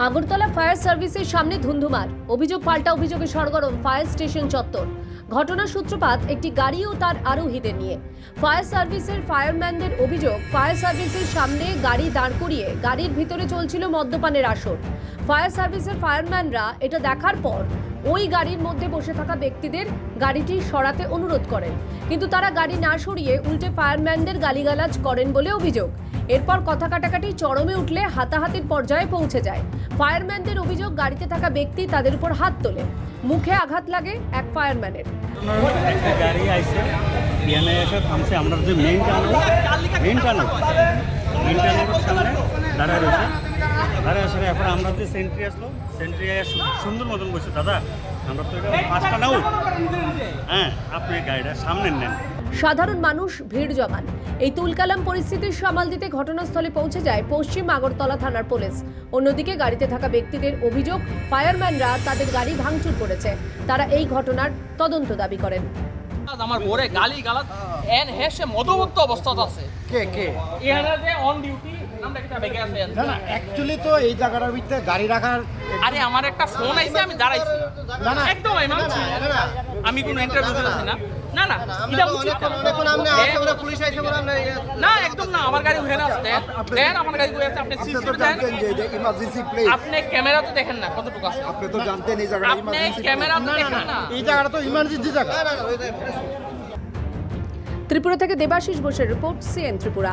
Agartala fire সার্ভিসের সামনে ধুন্ধুমার, অভিযোগ পাল্টা অভিযোগে সরগরম ফায়ার স্টেশন চত্বর। ঘটনার সূত্রপাত একটি গাড়ি ও তার আরোহীদের নিয়ে। ফায়ার সার্ভিসের ফায়ারম্যানদের অভিযোগ, ফায়ার সার্ভিসের সামনে গাড়ি দাঁড় করিয়ে গাড়ির ভিতরে চলছিল মদ্যপানের আসর। ফায়ার সার্ভিসের ফায়ারম্যানরা এটা দেখার পর ওই গাড়ির মধ্যে বসে থাকা ব্যক্তিদের গাড়িটি সরাতে অনুরোধ করেন, কিন্তু তারা গাড়ি না সরিয়ে উল্টে ফায়ারম্যানদের গালিগালাজ করেন বলে অভিযোগ। এরপর কথা কাটাকাটি চরমে উঠলে হাতাহাতির পর্যায়ে পৌঁছে যায়। ফায়ারম্যানদের অভিযোগ, গাড়িতে থাকা ব্যক্তি তাদের উপর হাত তোলে, মুখে আঘাত লাগে এক ফায়ারম্যানের। একটা গাড়ি আইছে, এখানে এসে থামছে। আমরা যে মেইন টানেল সামনে দাঁড়ায় রয়েছে, এখন আমরা যে সেন্ট্রি আসলো, সেন্ট্রি সুন্দর মতন বসে, দাদা আমরা তো এটা পাঁচটা নাও, হ্যাঁ আপনি গাড়িটা সামনে নেন। সাধারণ মানুষ ভিড় জমান। এই তুলকালাম পরিস্থিতির সামাল দিতে ঘটনাস্থলে পৌঁছে যায় পশ্চিম আগরতলা থানার পুলিশ। অন্যদিকে গাড়িতে থাকা ব্যক্তিদের অভিযোগ, ফায়ারম্যানরা তাদের গাড়ি ভাঙচুর করেছে। তারা এই ঘটনার তদন্ত দাবি করেন। আমার বোরে গালি গালাত এন হেসে মদমত্ত অবস্থাত আছে। কে এখানে যে অন ডিউটি নামটা কিটা বেগে আছে। না অ্যাকচুয়ালি তো এই জায়গাটার ভিতরে গাড়ি রাখার। আরে আমার একটা ফোন আইছে, আমি দাঁড়াইছি। না একদম আমি কোনো ইন্টারভিউ দিতেছি না। না এটা উচিত না। পুলিশ আইছে বলে আমরা না একদম না, আমার গাড়ি ওখানে আছে। দেন আমার গাড়ি কই আছে, আপনি সিসিটিভি দেন। ইমার্জেন্সি প্লেস আপনি ক্যামেরা তো দেখেন না কতটুকু আছে। আপনি তো জানতেন এই জায়গাটা আপনি ইমার্জেন্সি ক্যামেরা তো দেখেন না। এই জায়গাটা তো ইমার্জেন্সি জায়গা। ত্রিপুরা থেকে দেবাশিস বোসের রিপোর্ট, সিএন ত্রিপুরা।